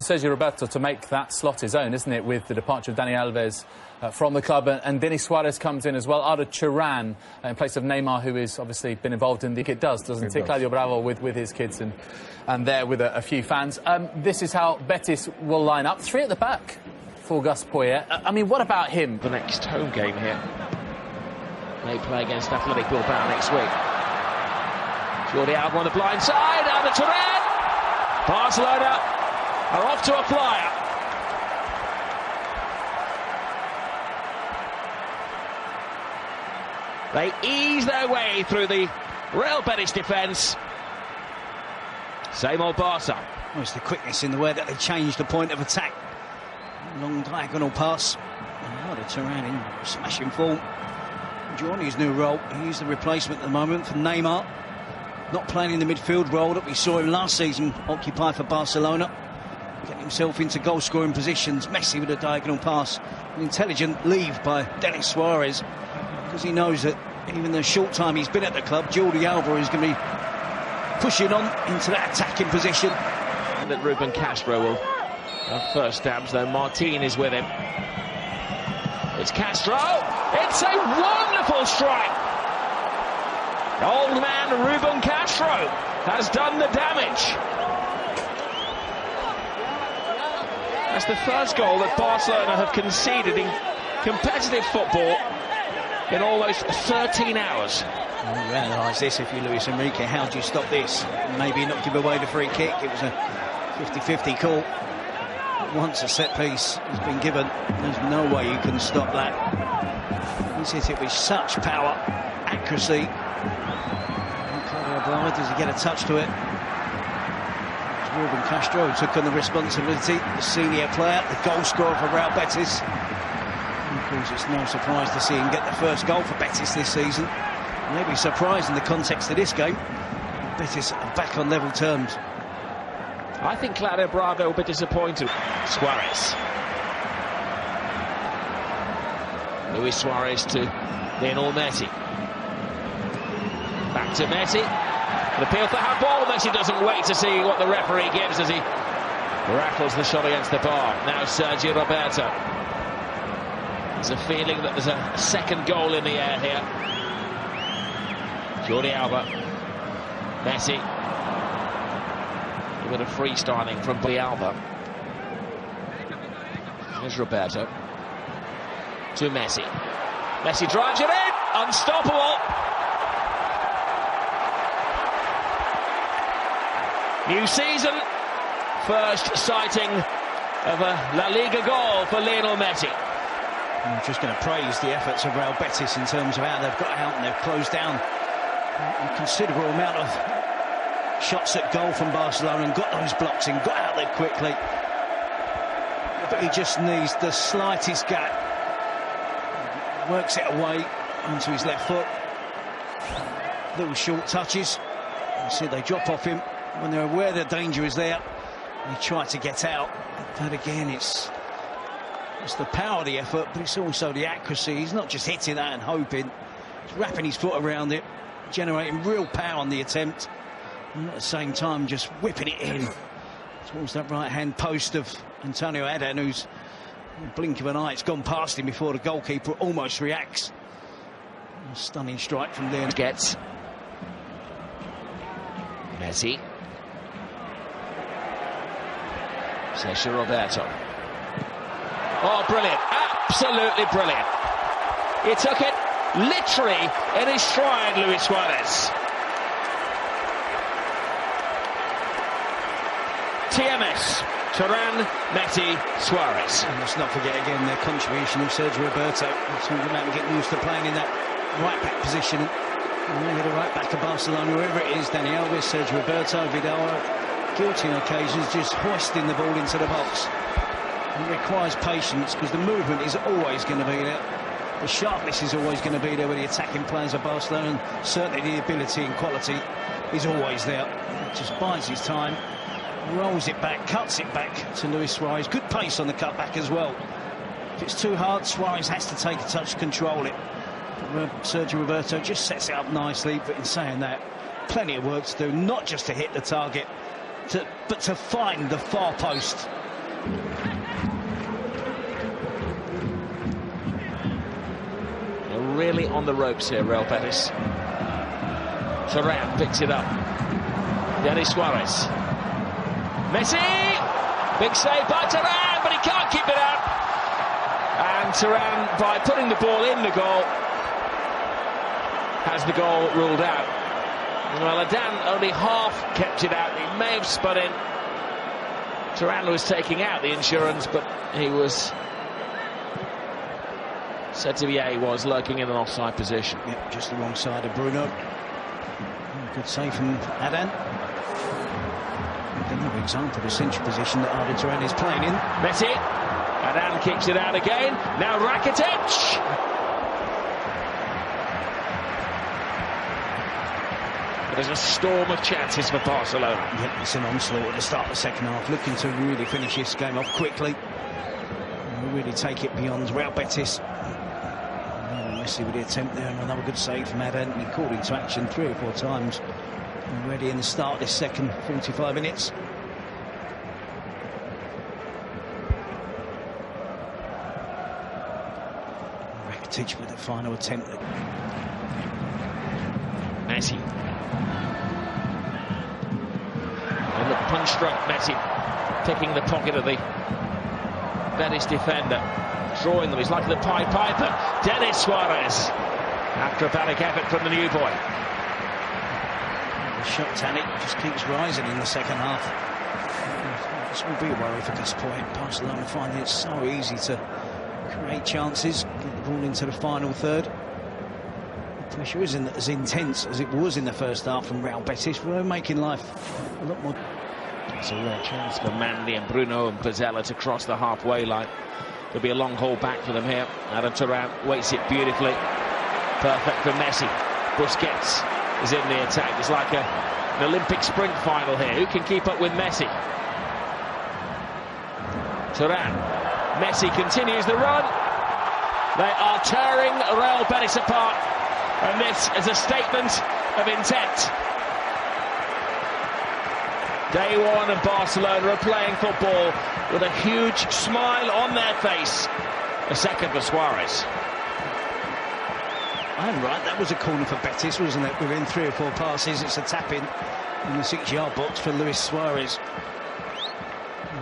Sergio Roberto to make that slot his own, isn't it, with the departure of Dani Alves from the club, and Denis Suarez comes in as well, out of Turan in place of Neymar, who has obviously been involved in the... It does, doesn't it? Claudio Bravo with his kids and there with a few fans. This is how Betis will line up. 3 at the back for Gus Poyet. I mean, what about him? The next home game here. They play against Athletic Bilbao next week. Jordi Alba on the blind side, out of Turan. Barcelona are off to a flyer. They ease their way through the Real Betis defence. Same old Barca. Well, it's the quickness in the way that they changed the point of attack. Long diagonal pass. What a Turan in smashing form. Enjoying his new role. He's the replacement at the moment for Neymar. Not playing in the midfield role that we saw him last season occupy for Barcelona. Getting himself into goal-scoring positions. Messi with a diagonal pass. An intelligent leave by Denis Suarez, because he knows that even the short time he's been at the club, Jordi Alba is going to be pushing on into that attacking position. And that Ruben Castro will have first stabs, though Martin is with him. It's Castro. It's a wonderful strike. Old man Ruben Castro has done the damage. That's the first goal that Barcelona have conceded in competitive football in almost 13 hours. You realise this if you're Luis Enrique. How do you stop this? Maybe not give away the free kick. It was a 50-50 call. Once a set piece has been given, there's no way you can stop that. He's hit it with such power, accuracy. Claudio Bravo, does he get a touch to it? Ruben Castro took on the responsibility, the senior player, the goal scorer for Real Betis. And of course, it's no surprise to see him get the first goal for Betis this season. Maybe surprised in the context of this game. Betis are back on level terms. I think Claudio Bravo will be disappointed. Suarez. Luis Suarez to Lionel Messi. Back to Messi. An appeal for handball. Messi doesn't wait to see what the referee gives as he rattles the shot against the bar. Now Sergio Roberto. There's a feeling that there's a second goal in the air here. Jordi Alba. Messi. A bit of freestyling from Jordi Alba. Here's Roberto. To Messi. Messi drives it in. Unstoppable. New season. First sighting of a La Liga goal for Lionel Messi. I'm just going to praise the efforts of Real Betis in terms of how they've got out and they've closed down a considerable amount of shots at goal from Barcelona and got those blocks in, got out there quickly. But he just needs the slightest gap. Works it away onto his left foot. Little short touches. You see they drop off him when they're aware the danger is there. They try to get out. But again, it's the power of the effort, but it's also the accuracy. He's not just hitting that and hoping. He's wrapping his foot around it, generating real power on the attempt. And at the same time, just whipping it in towards that right-hand post of Antonio Eden, who's, in a blink of an eye, it's gone past him before the goalkeeper almost reacts. A stunning strike from there. Gets Messi. Sergio Roberto. Oh, brilliant. Absolutely brilliant. He took it literally in his stride, Luis Suarez. TMS. Turan, Messi, Suarez. And let's not forget again the contribution of Sergio Roberto. Talking about getting used to playing in that right-back position. And maybe the right-back of Barcelona, whoever it is, Dani Alves, Sergio Roberto, Vidal, guilty on occasions, just hoisting the ball into the box. It requires patience because the movement is always going to be there. The sharpness is always going to be there with the attacking players of Barcelona, and certainly the ability and quality is always there. It just buys his time, rolls it back, cuts it back to Luis Suarez. Good pace on the cutback as well. If it's too hard, Suarez has to take a touch to control it. But Sergio Roberto just sets it up nicely, but in saying that, plenty of work to do, not just to hit the target, but to find the far post They're really on the ropes here, Real Betis. Turan picks it up. Denis Suarez. Messi! Big save by Turan, but he can't keep it out. And Turan, by putting the ball in the goal, has the goal ruled out. Well, Adan only half kept it out. He may have spun in. Turan was taking out the insurance, but he was said to be he was lurking in an offside position. Yep, just the wrong side of Bruno. Good save from Adan. Another example of the central position that Arda Turan is playing in. Messi. Adan kicks it out again. Now Rakitic. There's a storm of chances for Barcelona. Yep, it's an onslaught at the start of the second half, looking to really finish this game off quickly. And really take it beyond Real Betis. Messi with the attempt there, and another good save from Adan. He called into action 3 or 4 times already in the start of this second 45 minutes. Rakitic with the final attempt. Messi. And the punch-struck Messi picking the pocket of the Betis defender, drawing them. He's like the Pied Piper. Denis Suarez. Acrobatic effort from the new boy. The shot Tanic just keeps rising in the second half. This will be a worry for this point. Barcelona finding it so easy to create chances, get the ball into the final third. The pressure isn't as intense as it was in the first half from Real Betis. We're making life a lot more. It's a rare chance for Mandy and Bruno and Pizzella to cross the halfway line. There'll be a long haul back for them here. Arda Turan waits it beautifully. Perfect for Messi. Busquets is in the attack. It's like an Olympic sprint final here. Who can keep up with Messi? Turan. Messi continues the run. They are tearing Real Betis apart. And this is a statement of intent. Day one of Barcelona are playing football with a huge smile on their face. A second for Suarez. I'm right, that was a corner for Betis, wasn't it? Within 3 or 4 passes, it's a tap-in the 6-yard box for Luis Suarez.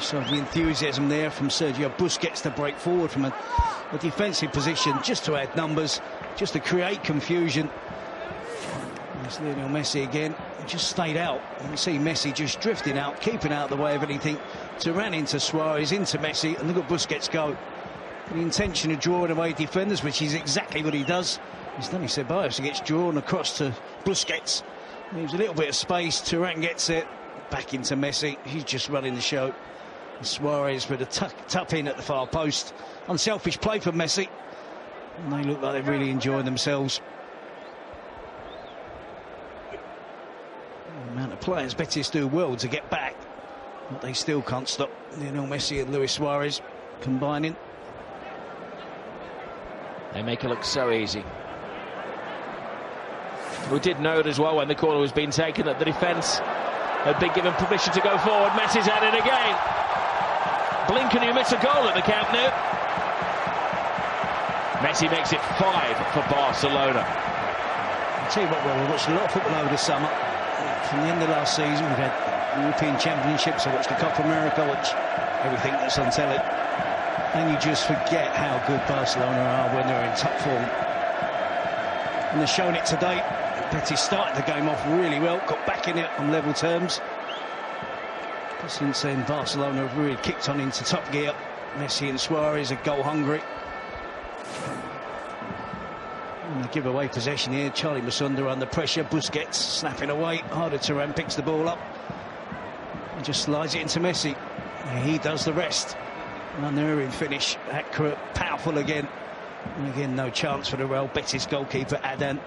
So the enthusiasm there from Sergio Busquets to break forward from a defensive position, just to add numbers, just to create confusion. There's Lionel Messi again. He just stayed out. You can see Messi just drifting out, keeping out of the way of anything. Turan into Suarez, into Messi, and look at Busquets go. The intention of drawing away defenders, which is exactly what he does. It's Dani Ceballos who gets drawn across to Busquets. Leaves a little bit of space. Turan gets it. Back into Messi. He's just running the show. And Suarez with a tap in at the far post. Unselfish play for Messi. And they look like they're really enjoying themselves. The amount of players Betis do well to get back, but they still can't stop Lionel Messi and Luis Suarez combining. They make it look so easy. We did note as well when the corner was being taken that the defence had been given permission to go forward. Messi's at it again. Blink and you miss a goal at the Camp Nou. Messi makes it 5 for Barcelona. I'll tell you what, well, we watched a lot of football over the summer. From the end of last season, we've had European Championships. I watched the Copa America, watch everything that's on telly. And you just forget how good Barcelona are when they're in top form. And they're showing it today. Betis started the game off really well, got back in it on level terms. But since then, Barcelona have really kicked on into top gear. Messi and Suarez are goal hungry. And they give away possession here. Charlie Masunda under pressure. Busquets snapping away. Arda Turan picks the ball up and just slides it into Messi. And he does the rest. An unerring finish. Accurate, powerful again. And again, no chance for the Real Betis goalkeeper, Adan.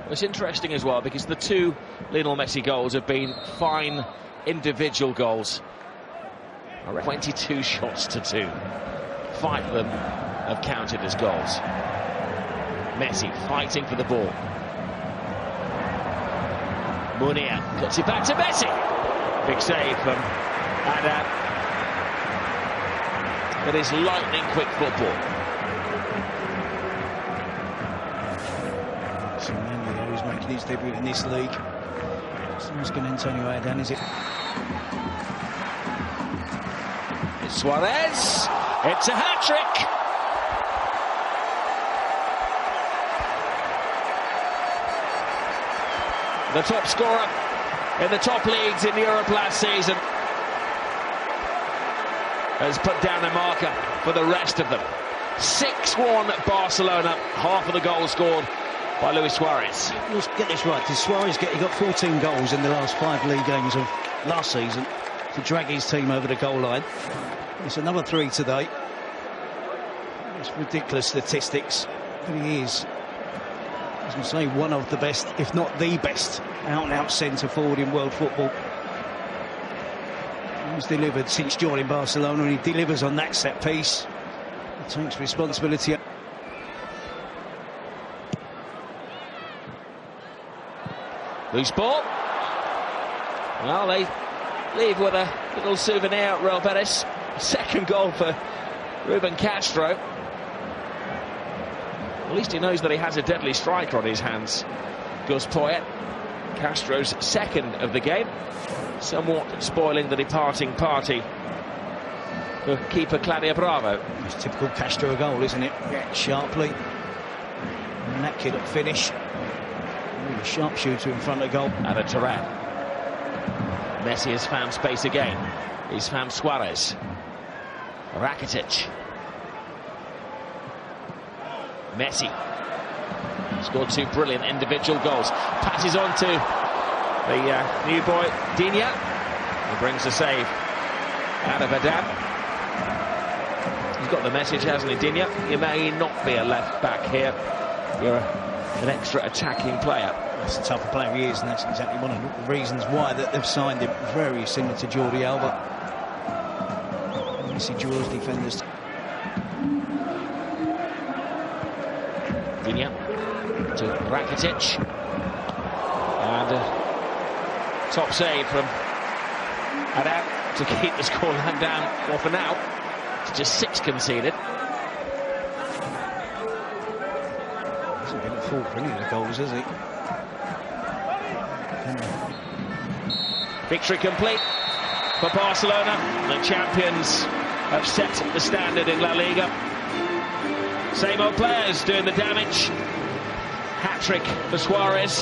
It's interesting as well because the 2 Lionel Messi goals have been fine individual goals. 22 shots to 2. 5 of them have counted as goals. Messi fighting for the ball. Munir cuts it back to Messi. Big save from That is lightning-quick football. So Mandy there is making his debut in this league. Someone's going to Antonio Adan, is it? It's Suarez. It's a hat-trick. The top scorer in the top leagues in Europe last season has put down a marker for the rest of them. 6-1 Barcelona, half of the goals scored by Luis Suarez. Let's get this right. Did Suarez he got 14 goals in the last 5 league games of last season to drag his team over the goal line. It's another 3 today. It's ridiculous statistics, but he is, as I say, one of the best, if not the best, out-and-out centre forward in world football. He's delivered since joining Barcelona, and he delivers on that set piece. He takes responsibility. Loose ball. Well, they leave with a little souvenir at Real Betis. Second goal for Ruben Castro. At least he knows that he has a deadly striker on his hands. Gus Poyet, Castro's second of the game, somewhat spoiling the departing party for keeper Claudia Bravo. It's typical Castro goal, isn't it? Yeah, sharply. And that kid at finish. Really sharp shooter in front of goal. And a Turan. Messi has found space again. He's found Suarez. Rakitic. Messi scored 2 brilliant individual goals. Passes on to the new boy Digne. He brings a save out of Adan. He's got the message, hasn't he, Digne? You may not be a left back here. You're an extra attacking player. That's the type of player he is, and that's exactly one of the reasons why that they've signed him. Very similar to Jordi Alba. Messi draws defenders. Digne to Rakitic, and top save from Adan to keep the scoreline down. Well, for now, it's just 6 conceded. Hasn't been at fault for any of the goals, has he? Victory complete for Barcelona. The champions have set the standard in La Liga. Same old players doing the damage. Hat-trick for Suarez.